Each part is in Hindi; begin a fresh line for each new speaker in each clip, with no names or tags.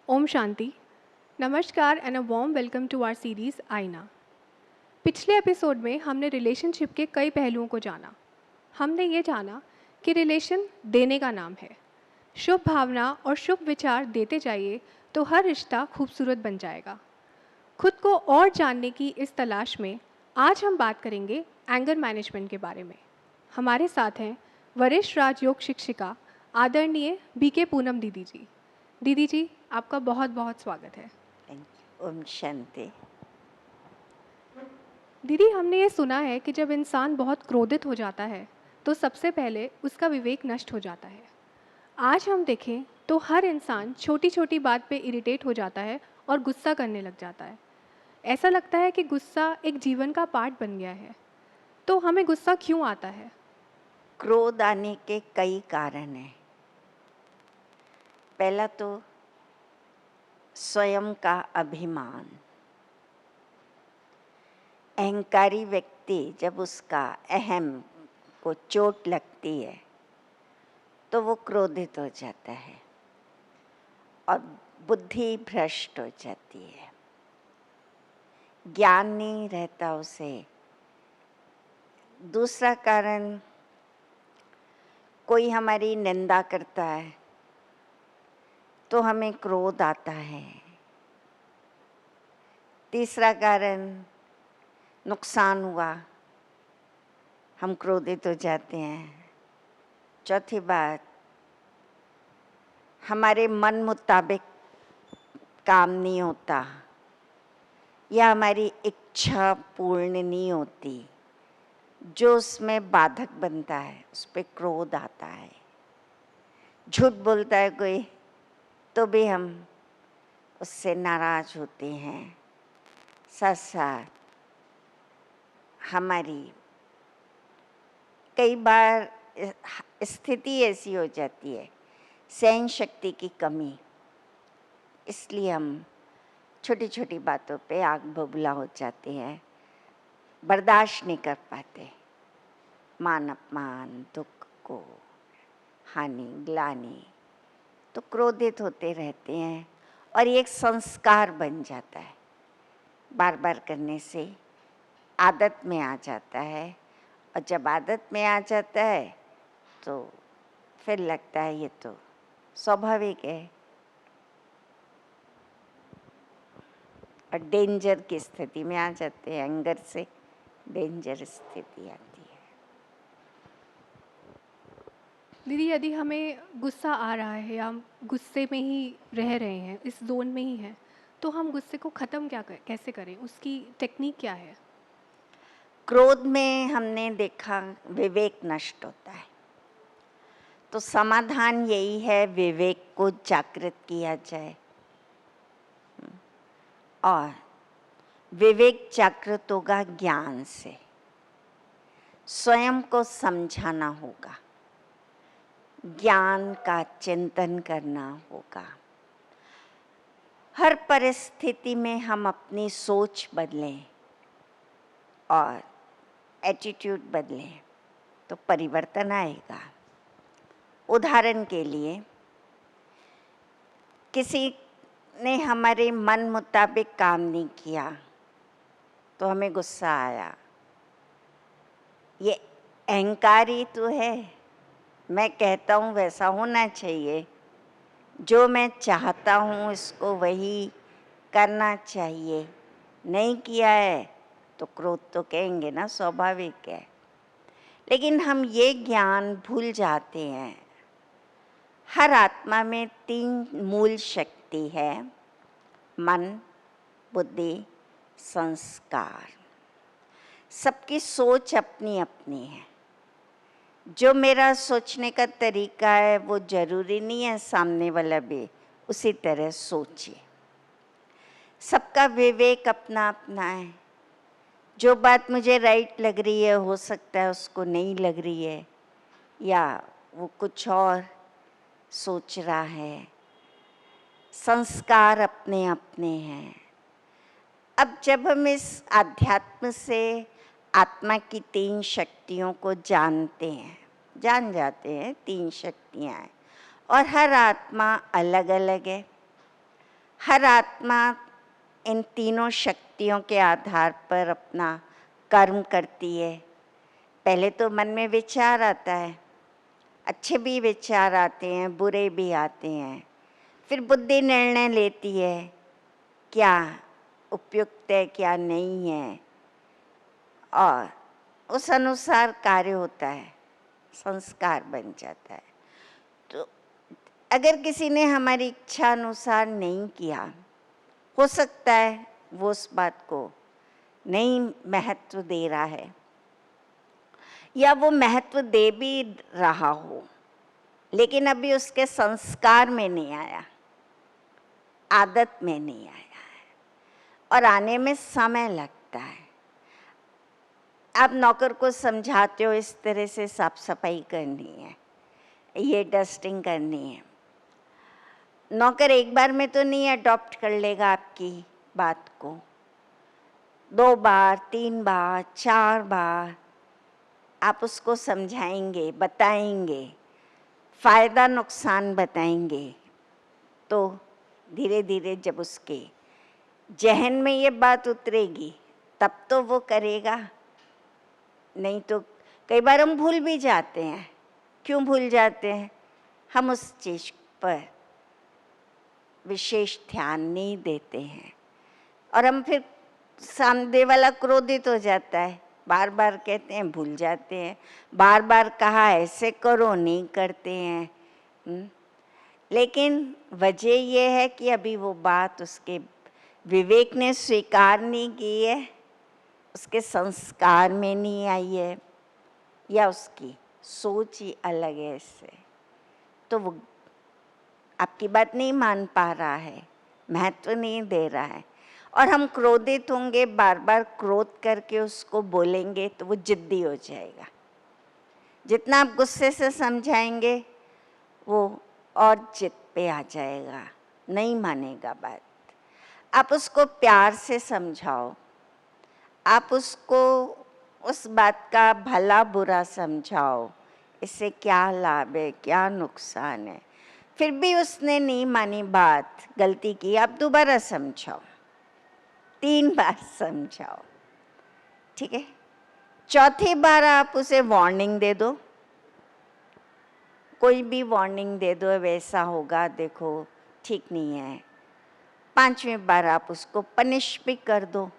ओम शांति। नमस्कार and a warm welcome to our series Aaina. पिछले एपिसोड में हमने रिलेशनशिप के कई पहलुओं को जाना। हमने ये जाना कि रिलेशन देने का नाम है। शुभ भावना और शुभ विचार देते जाइए तो हर रिश्ता खूबसूरत बन जाएगा। खुद को और जानने की इस तलाश में आज हम बात करेंगे एंगर मैनेजमेंट के बारे में। हमारे साथ हैं वरिष्ठ राजयोग शिक्षिका आदरणीय बीके पूनम दीदी जी। दीदी जी, आपका बहुत बहुत स्वागत है।
Thank you. ओम शांति।
दीदी, हमने ये सुना है कि जब इंसान बहुत क्रोधित हो जाता है तो सबसे पहले उसका विवेक नष्ट हो जाता है। आज हम देखें तो हर इंसान छोटी छोटी बात पे इरिटेट हो जाता है और गुस्सा करने लग जाता है। ऐसा लगता है कि गुस्सा एक जीवन का पार्ट बन गया है। तो हमें गुस्सा क्यों आता है?
क्रोध आने के कई कारण हैं। पहला तो स्वयं का अभिमान। अहंकारी व्यक्ति जब उसका अहम को चोट लगती है तो वो क्रोधित हो जाता है और बुद्धि भ्रष्ट हो जाती है, ज्ञान नहीं रहता उसे। दूसरा कारण, कोई हमारी निंदा करता है तो हमें क्रोध आता है। तीसरा कारण, नुकसान हुआ, हम क्रोधित हो जाते हैं। चौथी बात, हमारे मन मुताबिक काम नहीं होता या हमारी इच्छा पूर्ण नहीं होती, जो उसमें बाधक बनता है उस पर क्रोध आता है। झूठ बोलता है कोई तो भी हम उससे नाराज होते हैं। साथ साथ हमारी कई बार स्थिति ऐसी हो जाती है, सहन शक्ति की कमी, इसलिए हम छोटी छोटी बातों पे आग बबूला हो जाते हैं, बर्दाश्त नहीं कर पाते। मान अपमान, दुख को, हानि, ग्लानि, तो क्रोधित होते रहते हैं और ये एक संस्कार बन जाता है। बार बार करने से आदत में आ जाता है और जब आदत में आ जाता है तो फिर लगता है ये तो स्वाभाविक है और डेंजर की स्थिति में आ जाते हैं। एंगर से डेंजर स्थिति आती है।
दीदी, यदि हमें गुस्सा आ रहा है या हम गुस्से में ही रह रहे हैं, इस जोन में ही हैं, तो हम गुस्से को ख़त्म कैसे करें? उसकी टेक्निक क्या है?
क्रोध में हमने देखा विवेक नष्ट होता है, तो समाधान यही है, विवेक को जागृत किया जाए और विवेक जागृत होगा ज्ञान से। स्वयं को समझाना होगा, ज्ञान का चिंतन करना होगा। हर परिस्थिति में हम अपनी सोच बदलें और एटीट्यूड बदलें तो परिवर्तन आएगा। उदाहरण के लिए, किसी ने हमारे मन मुताबिक काम नहीं किया तो हमें गुस्सा आया। ये अहंकारी तो है, मैं कहता हूँ वैसा होना चाहिए, जो मैं चाहता हूँ इसको वही करना चाहिए, नहीं किया है तो क्रोध तो कहेंगे ना, स्वाभाविक है। लेकिन हम ये ज्ञान भूल जाते हैं, हर आत्मा में 3 मूल शक्ति है, मन, बुद्धि, संस्कार। सबकी सोच अपनी अपनी है। जो मेरा सोचने का तरीका है वो जरूरी नहीं है सामने वाला भी उसी तरह सोचे। सबका विवेक अपना अपना है। जो बात मुझे राइट लग रही है हो सकता है उसको नहीं लग रही है, या वो कुछ और सोच रहा है। संस्कार अपने अपने हैं। अब जब हम इस आध्यात्म से आत्मा की 3 शक्तियों को जानते हैं, जान जाते हैं 3 शक्तियाँ हैं और हर आत्मा अलग अलग है, हर आत्मा इन तीनों शक्तियों के आधार पर अपना कर्म करती है। पहले तो मन में विचार आता है, अच्छे भी विचार आते हैं, बुरे भी आते हैं। फिर बुद्धि निर्णय लेती है क्या उपयुक्त है क्या नहीं है, और उस अनुसार कार्य होता है, संस्कार बन जाता है। तो अगर किसी ने हमारी इच्छा अनुसार नहीं किया, हो सकता है वो उस बात को नहीं महत्व दे रहा है, या वो महत्व दे भी रहा हो लेकिन अभी उसके संस्कार में नहीं आया, आदत में नहीं आया है, और आने में समय लगता है। आप नौकर को समझाते हो इस तरह से साफ सफाई करनी है, ये डस्टिंग करनी है। नौकर एक बार में तो नहीं अडॉप्ट कर लेगा आपकी बात को, 2 बार 3 बार 4 बार आप उसको समझाएंगे, बताएंगे, फ़ायदा नुकसान बताएंगे, तो धीरे धीरे जब उसके जहन में ये बात उतरेगी तब तो वो करेगा। नहीं तो कई बार हम भूल भी जाते हैं। क्यों भूल जाते हैं? हम उस चीज़ पर विशेष ध्यान नहीं देते हैं, और हम फिर सामने वाला क्रोधित हो जाता है, बार बार कहते हैं भूल जाते हैं, बार बार कहा ऐसे करो नहीं करते हैं। लेकिन वजह ये है कि अभी वो बात उसके विवेक ने स्वीकार नहीं की है, उसके संस्कार में नहीं आई है, या उसकी सोच ही अलग है इससे, तो वो आपकी बात नहीं मान पा रहा है, महत्व नहीं दे रहा है। और हम क्रोधित होंगे, बार बार क्रोध करके उसको बोलेंगे तो वो जिद्दी हो जाएगा। जितना आप गुस्से से समझाएंगे वो और जिद पे आ जाएगा, नहीं मानेगा बात। आप उसको प्यार से समझाओ, आप उसको उस बात का भला बुरा समझाओ, इससे क्या लाभ है क्या नुकसान है। फिर भी उसने नहीं मानी बात, गलती की, आप दोबारा समझाओ, 3 बार समझाओ, ठीक है। चौथी बार आप उसे वार्निंग दे दो, कोई भी वार्निंग दे दो, वैसा होगा देखो ठीक नहीं है। 5वीं बार आप उसको पनिश भी कर दो,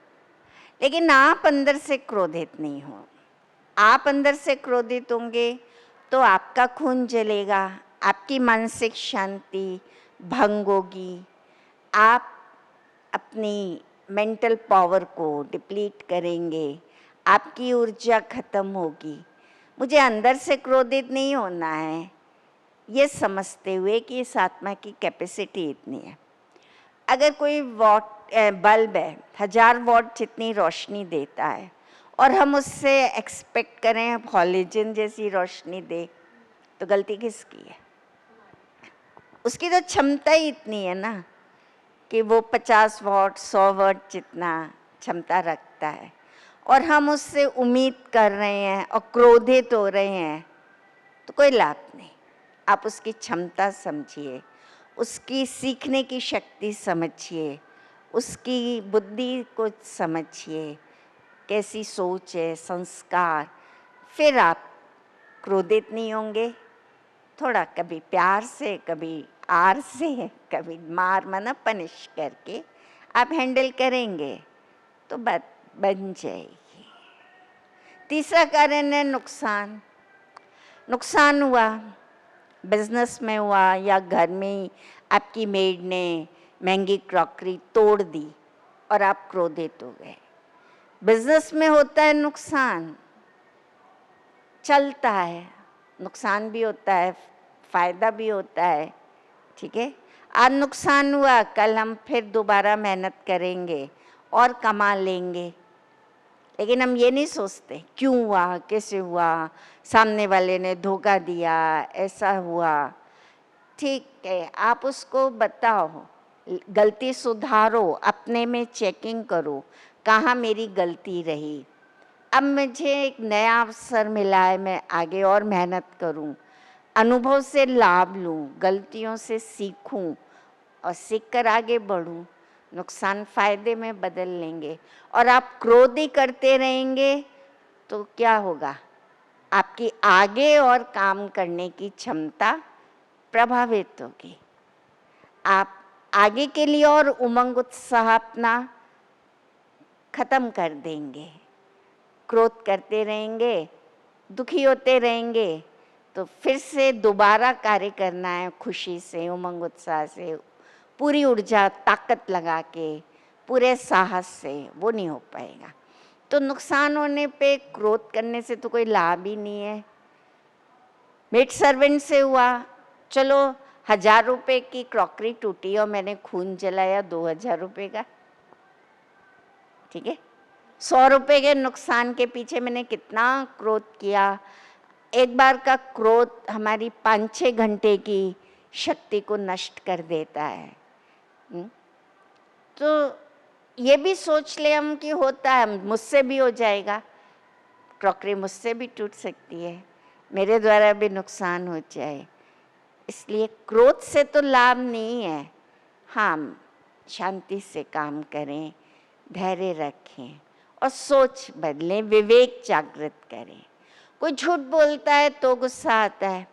लेकिन आप अंदर से क्रोधित नहीं हो। आप अंदर से क्रोधित होंगे तो आपका खून जलेगा, आपकी मानसिक शांति भंग होगी, आप अपनी मेंटल पावर को डिप्लीट करेंगे, आपकी ऊर्जा खत्म होगी। मुझे अंदर से क्रोधित नहीं होना है, ये समझते हुए कि इस आत्मा की कैपेसिटी इतनी है। अगर कोई बल्ब है 1000 वॉट जितनी रोशनी देता है, और हम उससे एक्सपेक्ट करें हॉलोजन जैसी रोशनी दे, तो गलती किसकी है? उसकी तो क्षमता ही इतनी है ना कि वो 50 वॉट 100 वॉट जितना क्षमता रखता है, और हम उससे उम्मीद कर रहे हैं और क्रोधित हो रहे हैं, तो कोई लाभ नहीं। आप उसकी क्षमता समझिए, उसकी सीखने की शक्ति समझिए, उसकी बुद्धि को समझिए, कैसी सोच है, संस्कार। फिर आप क्रोधित नहीं होंगे। थोड़ा कभी प्यार से, कभी आर से, कभी मार मना पनिश करके आप हैंडल करेंगे तो बात बन जाएगी। तीसरा कारण है नुकसान। नुकसान हुआ, बिजनेस में हुआ, या घर में आपकी मेड ने महंगी क्रॉकरी तोड़ दी और आप क्रोधित हो गए। बिजनेस में होता है नुकसान, चलता है, नुकसान भी होता है, फायदा भी होता है, ठीक है। आज नुकसान हुआ, कल हम फिर दोबारा मेहनत करेंगे और कमा लेंगे, लेकिन हम ये नहीं सोचते क्यों हुआ, कैसे हुआ, सामने वाले ने धोखा दिया, ऐसा हुआ। ठीक है, आप उसको बताओ, गलती सुधारो, अपने में चेकिंग करो, कहाँ मेरी गलती रही। अब मुझे एक नया अवसर मिला है, मैं आगे और मेहनत करूं, अनुभव से लाभ लूं, गलतियों से सीखूं, और सीख कर आगे बढ़ूं, नुकसान फायदे में बदल लेंगे। और आप क्रोध ही करते रहेंगे तो क्या होगा? आपकी आगे और काम करने की क्षमता प्रभावित होगी। आप आगे के लिए और उमंग उत्साह अपना खत्म कर देंगे। क्रोध करते रहेंगे, दुखी होते रहेंगे, तो फिर से दोबारा कार्य करना है खुशी से, उमंग उत्साह से, पूरी ऊर्जा ताकत लगा के, पूरे साहस से, वो नहीं हो पाएगा। तो नुकसान होने पे क्रोध करने से तो कोई लाभ ही नहीं है। मेड सर्वेंट से हुआ, चलो 1000 रुपए की क्रॉकरी टूटी और मैंने खून जलाया 2000 रुपए का, ठीक है। 100 रुपए के नुकसान के पीछे मैंने कितना क्रोध किया। एक बार का क्रोध हमारी 5-6 घंटे की शक्ति को नष्ट कर देता है। तो ये भी सोच ले हम कि होता है, मुझसे भी हो जाएगा, क्रॉकरी मुझसे भी टूट सकती है, मेरे द्वारा भी नुकसान हो जाए। इसलिए क्रोध से तो लाभ नहीं है। हाँ, शांति से काम करें, धैर्य रखें और सोच बदलें, विवेक जागृत करें। कोई झूठ बोलता है तो गुस्सा आता है।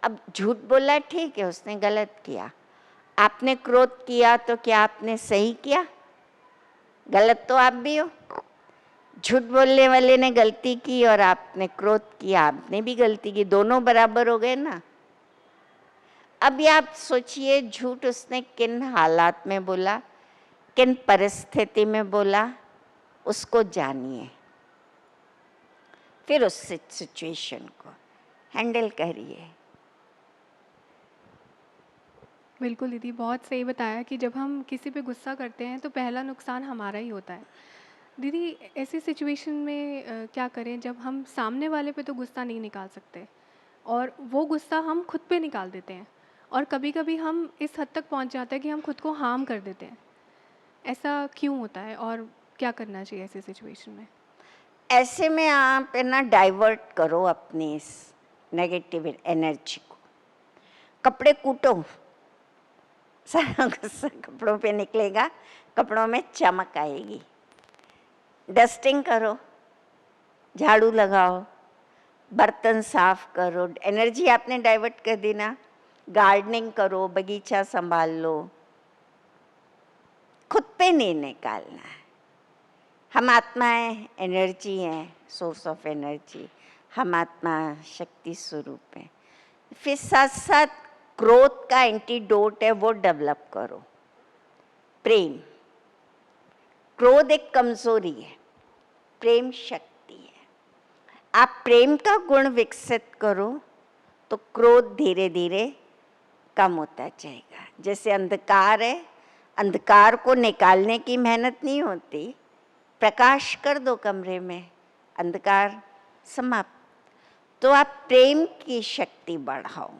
अब झूठ बोला ठीक है, उसने गलत किया। आपने क्रोध किया तो क्या आपने सही किया? गलत तो आप भी हो। झूठ बोलने वाले ने गलती की और आपने क्रोध किया, आपने भी गलती की, दोनों बराबर हो गए ना। अब ये आप सोचिए, झूठ उसने किन हालात में बोला, किन परिस्थिति में बोला, उसको जानिए, फिर उस सिचुएशन को हैंडल करिए।
बिल्कुल दीदी, बहुत सही बताया कि जब हम किसी पे गुस्सा करते हैं तो पहला नुकसान हमारा ही होता है। दीदी, ऐसी सिचुएशन में क्या करें जब हम सामने वाले पे तो गुस्सा नहीं निकाल सकते और वो गुस्सा हम खुद पे निकाल देते हैं, और कभी-कभी हम इस हद तक पहुंच जाते हैं कि हम खुद को हार्म कर देते हैं। ऐसा क्यों होता है और क्या करना चाहिए ऐसी सिचुएशन में?
ऐसे में आप है ना डाइवर्ट करो अपनी इस नेगेटिव एनर्जी को। कपड़े कूटो, सारा गुस्सा कपड़ों पे निकलेगा, कपड़ों में चमक आएगी। डस्टिंग करो, झाड़ू लगाओ, बर्तन साफ करो, एनर्जी आपने डाइवर्ट कर दी ना। गार्डनिंग करो, बगीचा संभाल लो, खुद पे नहीं निकालना है। हम आत्मा है, एनर्जी है, सोर्स ऑफ एनर्जी। हम आत्मा शक्ति स्वरूप है। फिर साथ साथ क्रोध का एंटीडोट है, वो डेवलप करो, प्रेम। क्रोध एक कमजोरी है, प्रेम शक्ति है। आप प्रेम का गुण विकसित करो तो क्रोध धीरे धीरे कम होता जाएगा। जैसे अंधकार है, अंधकार को निकालने की मेहनत नहीं होती, प्रकाश कर दो कमरे में, अंधकार समाप्त। तो आप प्रेम की शक्ति बढ़ाओ।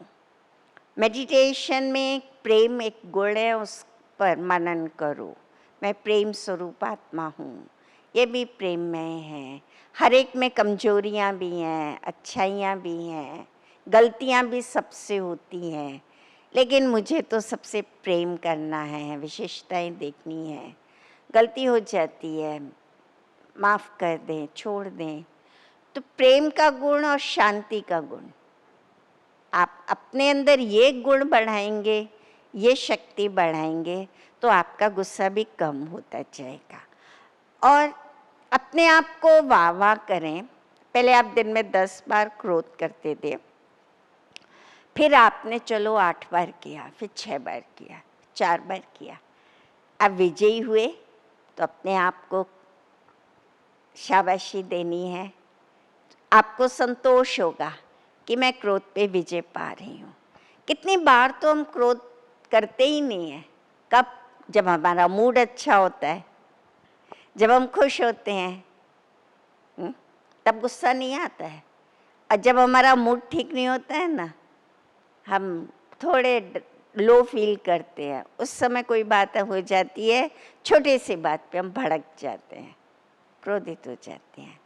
मेडिटेशन में प्रेम एक गुण है, उस पर मनन करो। मैं प्रेम स्वरूप आत्मा हूँ, ये भी प्रेम में है। हर एक में कमजोरियाँ भी हैं, अच्छाइयाँ भी हैं, गलतियाँ भी सबसे होती हैं, लेकिन मुझे तो सबसे प्रेम करना है, विशेषताएं देखनी है। गलती हो जाती है, माफ़ कर दें, छोड़ दें। तो प्रेम का गुण और शांति का गुण, आप अपने अंदर ये गुण बढ़ाएंगे, ये शक्ति बढ़ाएंगे, तो आपका गुस्सा भी कम होता जाएगा। और अपने आप को वाह वाह करें। पहले आप दिन में 10 बार क्रोध करते थे, फिर आपने चलो 8 बार किया, फिर 6 बार किया, 4 बार किया, अब विजयी हुए, तो अपने आप को शाबाशी देनी है। आपको संतोष होगा कि मैं क्रोध पे विजय पा रही हूँ। कितनी बार तो हम क्रोध करते ही नहीं है। कब? जब हमारा मूड अच्छा होता है, जब हम खुश होते हैं, तब गुस्सा नहीं आता है। और जब हमारा मूड ठीक नहीं होता है ना, हम थोड़े लो फील करते हैं, उस समय कोई बात हो जाती है, छोटी सी बात पे हम भड़क जाते हैं, क्रोधित हो जाते हैं।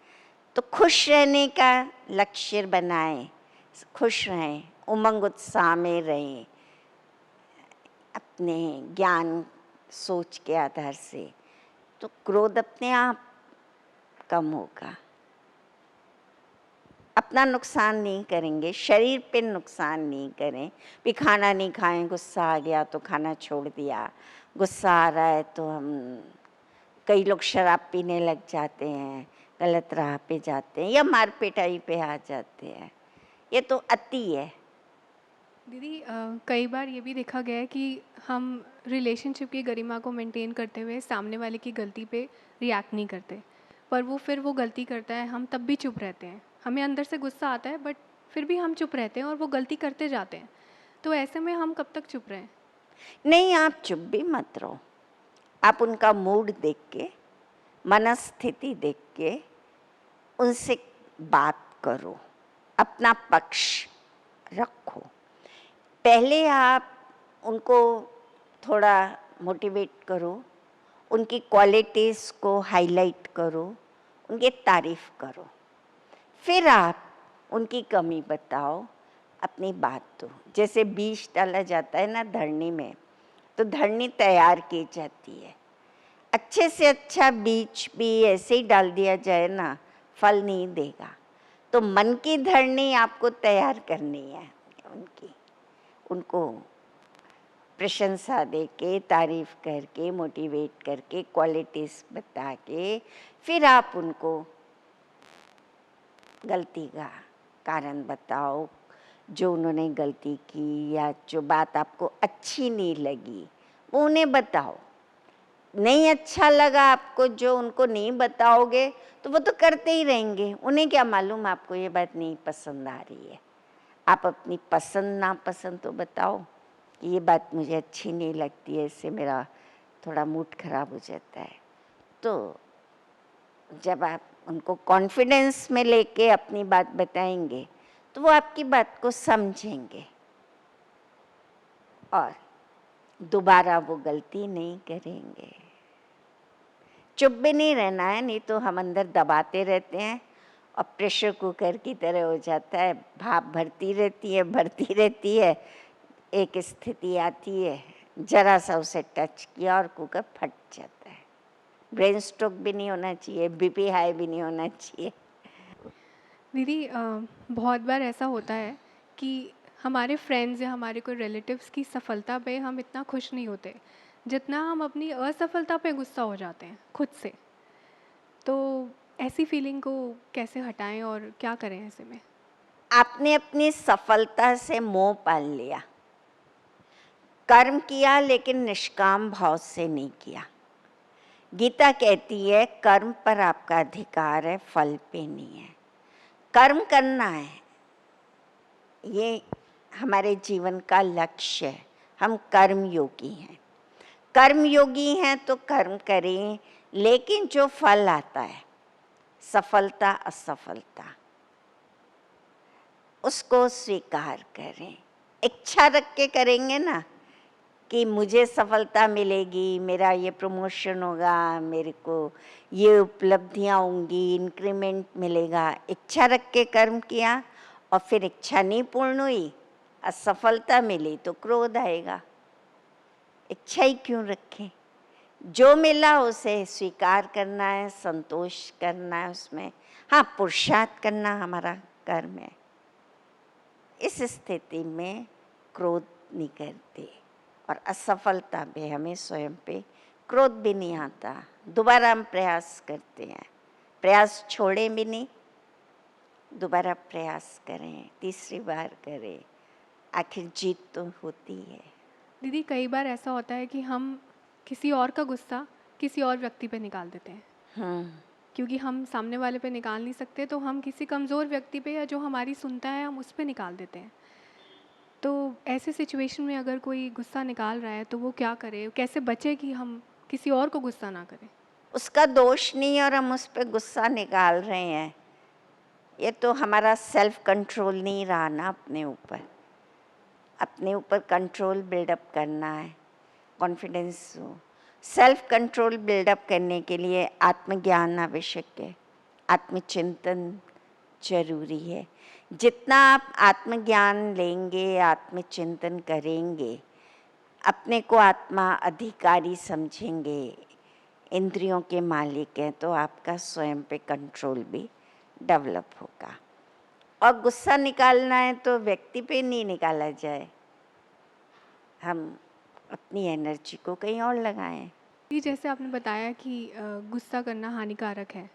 तो खुश रहने का लक्ष्य बनाएं, खुश रहें, उमंग उत्साह में रहें। अपने ज्ञान सोच के आधार से, तो क्रोध अपने आप कम होगा। अपना नुकसान नहीं करेंगे, शरीर पे नुकसान नहीं करें। भी खाना नहीं खाएं, गुस्सा आ गया तो खाना छोड़ दिया, गुस्सा आ रहा है तो हम, कई लोग शराब पीने लग जाते हैं, गलत राह पे जाते हैं या मार पिटाई पे आ जाते हैं। ये तो अति है।
दीदी कई बार ये भी देखा गया है कि हम रिलेशनशिप की गरिमा को मेंटेन करते हुए सामने वाले की गलती पे रिएक्ट नहीं करते, पर वो फिर वो गलती करता है, हम तब भी चुप रहते हैं। हमें अंदर से गुस्सा आता है बट फिर भी हम चुप रहते हैं और वो गलती करते जाते हैं। तो ऐसे में हम कब तक चुप रहें?
नहीं, आप चुप भी मत रहो। आप उनका मूड देख के, मनस्थिति देख के उनसे बात करो, अपना पक्ष रखो। पहले आप उनको थोड़ा मोटिवेट करो, उनकी क्वालिटीज़ को हाईलाइट करो, उनकी तारीफ करो। फिर आप उनकी कमी बताओ, अपनी बात दो। जैसे बीज डाला जाता है ना धरनी में, तो धरनी तैयार की जाती है। अच्छे से अच्छा बीज भी ऐसे ही डाल दिया जाए ना, फल नहीं देगा। तो मन की धरनी आपको तैयार करनी है उनकी, उनको प्रशंसा दे के, तारीफ करके, मोटिवेट करके, क्वालिटीज़ बता के, फिर आप उनको गलती का कारण बताओ। जो उन्होंने गलती की या जो बात आपको अच्छी नहीं लगी, वो उन्हें बताओ। नहीं अच्छा लगा आपको, जो उनको नहीं बताओगे तो वो तो करते ही रहेंगे। उन्हें क्या मालूम आपको ये बात नहीं पसंद आ रही है। आप अपनी पसंद नापसंद तो बताओ कि ये बात मुझे अच्छी नहीं लगती है, इससे मेरा थोड़ा मूड खराब हो जाता है। तो जब आप उनको कॉन्फिडेंस में लेके अपनी बात बताएंगे तो वो आपकी बात को समझेंगे और दोबारा वो गलती नहीं करेंगे। चुप भी नहीं रहना है, नहीं तो हम अंदर दबाते रहते हैं और प्रेशर कुकर की तरह हो जाता है। भाप भरती रहती है। एक स्थिति आती है, जरा सा उसे टच किया और कुकर फट जाता है। ब्रेन स्ट्रोक भी नहीं होना चाहिए, बीपी हाई भी नहीं होना चाहिए।
दीदी बहुत बार ऐसा होता है कि हमारे फ्रेंड्स या हमारे कोई रिलेटिव्स की सफलता पे हम इतना खुश नहीं होते जितना हम अपनी असफलता पे गुस्सा हो जाते हैं खुद से। तो ऐसी फीलिंग को कैसे हटाएं और क्या करें ऐसे में?
आपने अपनी सफलता से मोह पाल लिया, कर्म किया लेकिन निष्काम भाव से नहीं किया। गीता कहती है कर्म पर आपका अधिकार है, फल पे नहीं है। कर्म करना है, ये हमारे जीवन का लक्ष्य है। हम कर्म योगी हैं। कर्म योगी हैं तो कर्म करें, लेकिन जो फल आता है, सफलता असफलता, उसको स्वीकार करें। इच्छा रख के करेंगे ना कि मुझे सफलता मिलेगी, मेरा ये प्रमोशन होगा, मेरे को ये उपलब्धियां होंगी, इंक्रीमेंट मिलेगा। इच्छा रख के कर्म किया और फिर इच्छा नहीं पूर्ण हुई, असफलता मिली तो क्रोध आएगा। इच्छा ही क्यों रखें? जो मिला उसे स्वीकार करना है, संतोष करना है उसमें। हाँ, पुरुषार्थ करना हमारा कर्म है। इस स्थिति में क्रोध नहीं करते और असफलता पे हमें स्वयं पे क्रोध भी नहीं आता। दोबारा हम प्रयास करते हैं, प्रयास छोड़ें भी नहीं, दोबारा प्रयास करें, तीसरी बार करें, आखिर जीत तो होती है।
दीदी कई बार ऐसा होता है कि हम किसी और का गुस्सा किसी और व्यक्ति पे निकाल देते हैं, क्योंकि हम सामने वाले पे निकाल नहीं सकते तो हम किसी कमज़ोर व्यक्ति पे या जो हमारी सुनता है हम उस पे निकाल देते हैं। तो ऐसे सिचुएशन में अगर कोई गुस्सा निकाल रहा है तो वो क्या करे, कैसे बचे कि हम किसी और को गुस्सा ना करें?
उसका दोष नहीं और हम उस पर गुस्सा निकाल रहे हैं, ये तो हमारा सेल्फ कंट्रोल नहीं रहा ना अपने ऊपर। अपने ऊपर कंट्रोल बिल्डअप करना है, कॉन्फिडेंस हो। सेल्फ कंट्रोल बिल्डअप करने के लिए आत्मज्ञान आवश्यक है, आत्मचिंतन जरूरी है। जितना आप आत्मज्ञान लेंगे, आत्मचिंतन करेंगे, अपने को आत्मा अधिकारी समझेंगे, इंद्रियों के मालिक हैं, तो आपका स्वयं पे कंट्रोल भी डेवलप होगा। और गुस्सा निकालना है तो व्यक्ति पे नहीं निकाला जाए, हम अपनी एनर्जी को कहीं और लगाएं।
जी, जैसे आपने बताया कि गुस्सा करना हानिकारक है,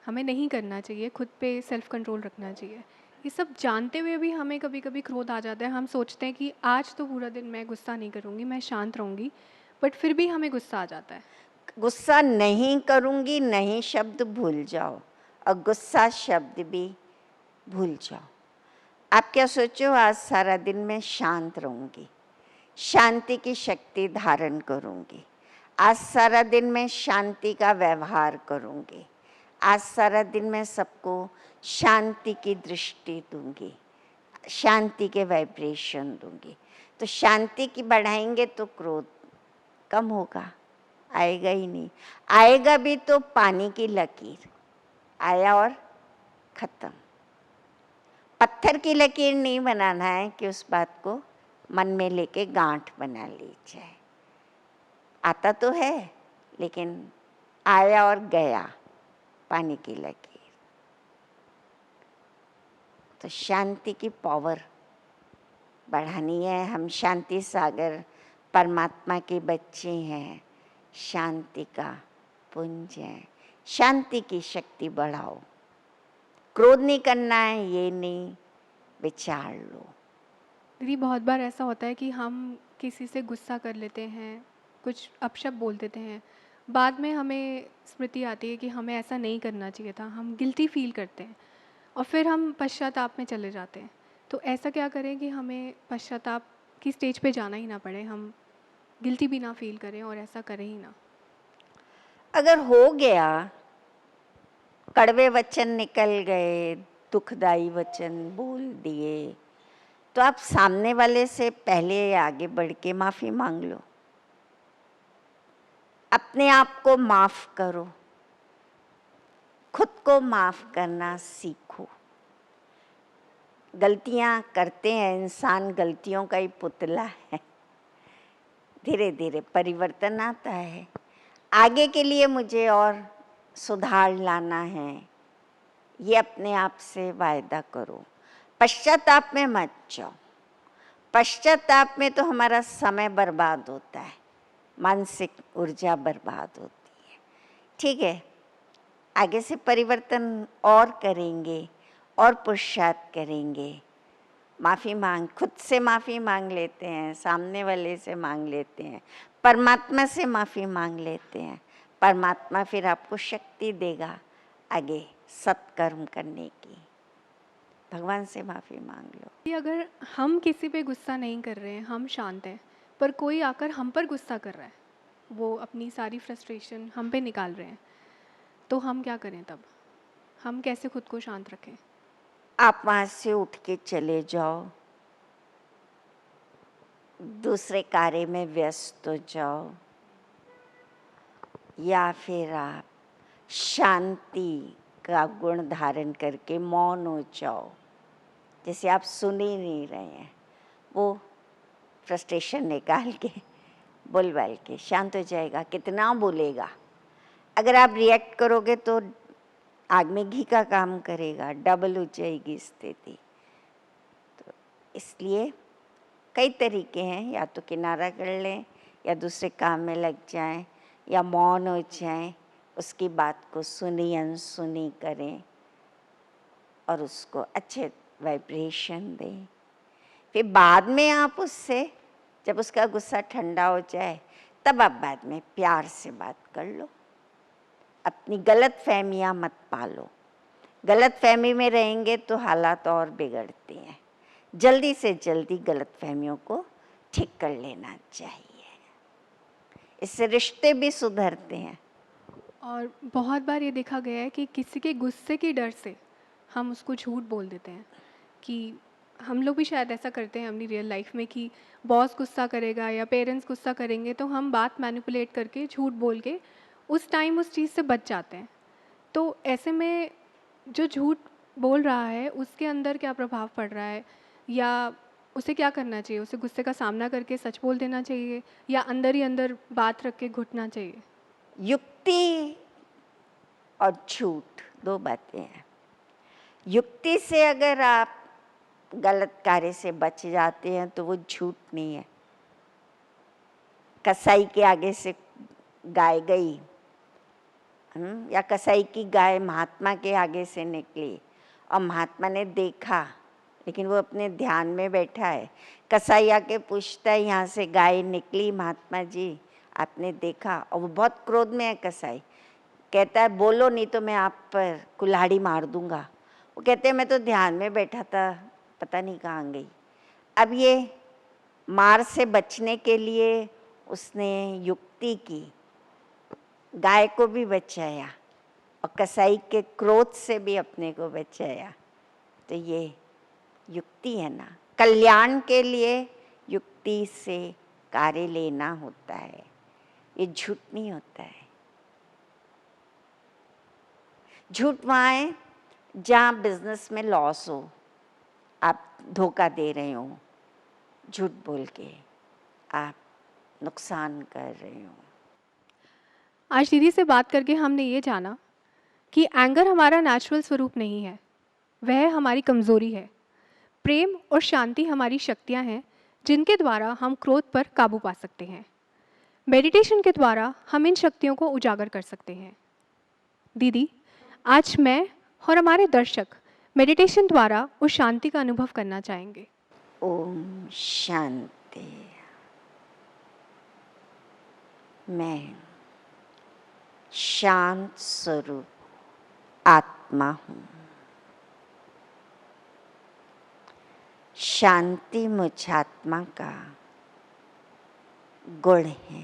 हमें नहीं करना चाहिए, खुद पे सेल्फ कंट्रोल रखना चाहिए। ये सब जानते हुए भी हमें कभी-कभी क्रोध आ जाता है, हम सोचते हैं कि आज तो पूरा दिन मैं गुस्सा नहीं करूँगी, मैं शांत रहूँगी, बट फिर भी हमें गुस्सा आ जाता है।
गुस्सा नहीं करूँगी, नहीं शब्द भूल जाओ, और गुस्सा शब्द भी भूल जाओ। आप क्या सोचो, आज सारा दिन मैं शांत रहूँगी, शांति की शक्ति धारण करूँगी, आज सारा दिन मैं शांति का व्यवहार करूँगी, आज सारा दिन मैं सबको शांति की दृष्टि दूँगी, शांति के वाइब्रेशन दूँगी। तो शांति की बढ़ाएंगे तो क्रोध कम होगा, आएगा ही नहीं। आएगा भी तो पानी की लकीर, आया और खत्म। पत्थर की लकीर नहीं बनाना है कि उस बात को मन में लेके गांठ बना ली जाए। आता तो है लेकिन आया और गया, पानी की लकीर। तो शांति की पावर बढ़ानी है। हम शांति सागर परमात्मा के बच्चे हैं, शांति का पुंज है। शांति की शक्ति बढ़ाओ, क्रोध नहीं करना है ये नहीं, विचार लो।
दीदी, बहुत बार ऐसा होता है कि हम किसी से गुस्सा कर लेते हैं, कुछ अपशब्द बोल देते हैं, बाद में हमें स्मृति आती है कि हमें ऐसा नहीं करना चाहिए था, हम गिल्टी फील करते हैं और फिर हम पश्चाताप में चले जाते हैं। तो ऐसा क्या करें कि हमें पश्चाताप की स्टेज पे जाना ही ना पड़े, हम गिल्टी भी ना फील करें और ऐसा करें ही ना।
अगर हो गया, कड़वे वचन निकल गए, दुखदाई वचन बोल दिए, तो आप सामने वाले से पहले आगे बढ़ के माफ़ी मांग लो, अपने आप को माफ़ करो, खुद को माफ़ करना सीखो। गलतियां करते हैं इंसान, गलतियों का ही पुतला है। धीरे धीरे परिवर्तन आता है। आगे के लिए मुझे और सुधार लाना है, ये अपने आप से वायदा करो। पश्चाताप में मत जाओ। पश्चाताप में तो हमारा समय बर्बाद होता है, मानसिक ऊर्जा बर्बाद होती है। ठीक है, आगे से परिवर्तन और करेंगे और पुरुषार्थ करेंगे। माफ़ी मांग, खुद से माफ़ी मांग लेते हैं, सामने वाले से मांग लेते हैं, परमात्मा से माफ़ी मांग लेते हैं। परमात्मा फिर आपको शक्ति देगा आगे सत्कर्म करने की। भगवान से माफ़ी मांग लो।
कि अगर हम किसी पे गुस्सा नहीं कर रहे हैं, हम शांत हैं, पर कोई आकर हम पर गुस्सा कर रहा है, वो अपनी सारी फ्रस्ट्रेशन हम पे निकाल रहे हैं, तो हम क्या करें तब? हम कैसे खुद को शांत रखें?
आप वहाँ से उठ के चले जाओ, दूसरे कार्य में व्यस्त हो जाओ, या फिर आप शांति का गुण धारण करके मौन हो जाओ, जैसे आप सुन ही नहीं रहे हैं, वो फ्रस्ट्रेशन निकाल के बोल बाल के शांत हो जाएगा। कितना बोलेगा? अगर आप रिएक्ट करोगे तो आग में घी का काम करेगा, डबल हो जाएगी स्थिति। तो इसलिए कई तरीके हैं, या तो किनारा कर लें, या दूसरे काम में लग जाएं, या मौन हो जाएं, उसकी बात को सुनी अनसुनी करें और उसको अच्छे वाइब्रेशन दें। फिर बाद में आप उससे, जब उसका गुस्सा ठंडा हो जाए, तब आप बाद में प्यार से बात कर लो। अपनी गलत फहमियाँ मत पालो। गलत फहमी में रहेंगे तो हालात और बिगड़ते हैं। जल्दी से जल्दी गलत फहमियों को ठीक कर लेना चाहिए, इससे रिश्ते भी सुधरते हैं।
और बहुत बार ये देखा गया है कि किसी के गुस्से के डर से हम उसको झूठ बोल देते हैं, कि हम लोग भी शायद ऐसा करते हैं अपनी रियल लाइफ में कि बॉस गुस्सा करेगा या पेरेंट्स गुस्सा करेंगे तो हम बात मैनिपुलेट करके झूठ बोल के उस टाइम उस चीज़ से बच जाते हैं। तो ऐसे में जो झूठ बोल रहा है उसके अंदर क्या प्रभाव पड़ रहा है, या उसे क्या करना चाहिए? उसे गुस्से का सामना करके सच बोल देना चाहिए या अंदर ही अंदर बात रख के घुटना चाहिए?
युक्ति और झूठ दो बातें हैं। युक्ति से अगर आप गलत कार्य से बच जाते हैं तो वो झूठ नहीं है। कसाई के आगे से गाय गई, या कसाई की गाय महात्मा के आगे से निकली और महात्मा ने देखा, लेकिन वो अपने ध्यान में बैठा है। कसाई आके पूछता है, यहाँ से गाय निकली महात्मा जी, आपने देखा? और वो बहुत क्रोध में है कसाई, कहता है बोलो नहीं तो मैं आप पर कुल्हाड़ी मार दूंगा। वो कहते हैं मैं तो ध्यान में बैठा था, पता नहीं कहाँ गई। अब ये मार से बचने के लिए उसने युक्ति की, गाय को भी बचाया और कसाई के क्रोध से भी अपने को बचाया। तो ये युक्ति है ना। कल्याण के लिए युक्ति से कार्य लेना होता है, ये झूठ नहीं होता है। झूठ वहाँ है जहाँ बिजनेस में लॉस हो, आप धोखा दे रहे हो, झूठ बोल के आप नुकसान कर रहे हो।
आज दीदी से बात करके हमने ये जाना कि एंगर हमारा नेचुरल स्वरूप नहीं है, वह हमारी कमज़ोरी है। प्रेम और शांति हमारी शक्तियाँ हैं जिनके द्वारा हम क्रोध पर काबू पा सकते हैं। मेडिटेशन के द्वारा हम इन शक्तियों को उजागर कर सकते हैं। दीदी, आज मैं और हमारे दर्शक मेडिटेशन द्वारा उस शांति का अनुभव करना चाहेंगे।
ओम शांति। मैं शांत स्वरूप आत्मा हूँ। शांति मुझ आत्मा का गुण है।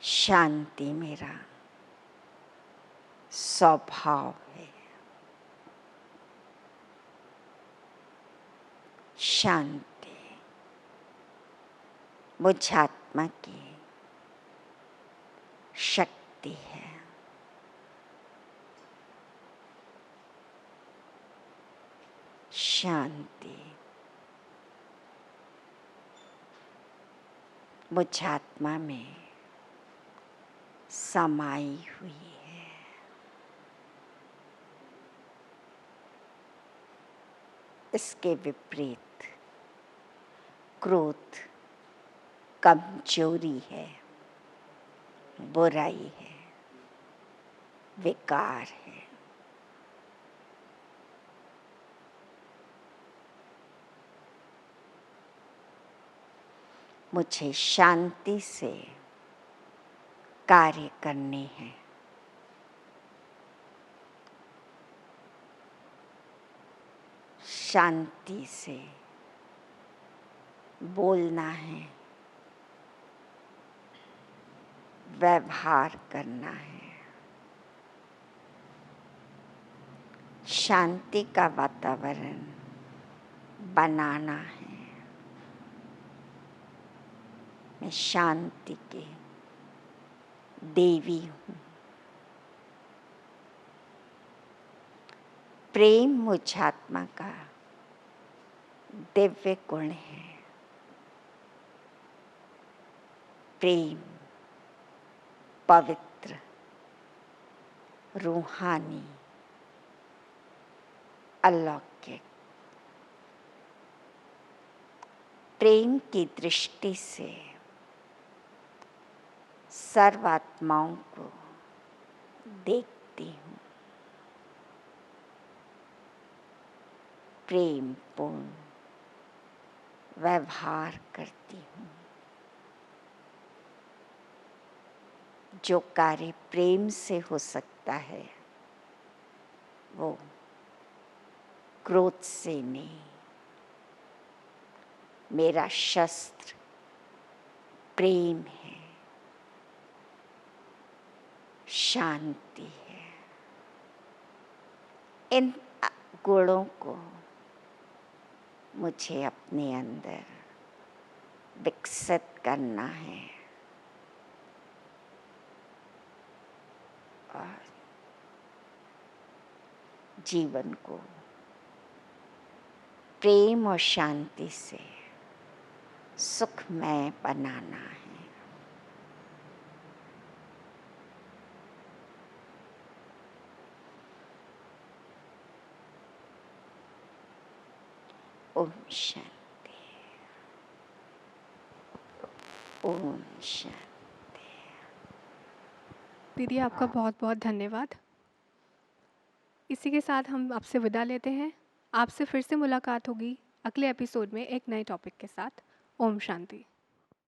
शांति मेरा स्वभाव है। शांति मुझ आत्मा की शक्ति है। शांति मुझ आत्मा में समाई हुई है। इसके विपरीत क्रोध कमजोरी है, बुराई है, विकार है। मुझे शांति से कार्य करने हैं। शांति से बोलना है, व्यवहार करना है। शांति का वातावरण बनाना है। मैं शांति की देवी हूँ। प्रेम मुझ आत्मा का दिव्य गुण है। प्रेम पवित्र, रूहानी, अलौकिक। प्रेम की दृष्टि से सर्व आत्माओं को देखती हूँ। प्रेम पूर्ण व्यवहार करती हूँ। जो कार्य प्रेम से हो सकता है वो क्रोध से नहीं। मेरा शस्त्र प्रेम है, शांति है। इन गुणों को मुझे अपने अंदर विकसित करना है और जीवन को प्रेम और शांति से सुखमय बनाना है। ओम शांति। ओम शांति।
दीदी आपका बहुत बहुत धन्यवाद। इसी के साथ हम आपसे विदा लेते हैं। आपसे फिर से मुलाकात होगी अगले एपिसोड में एक नए टॉपिक के साथ। ओम शांति।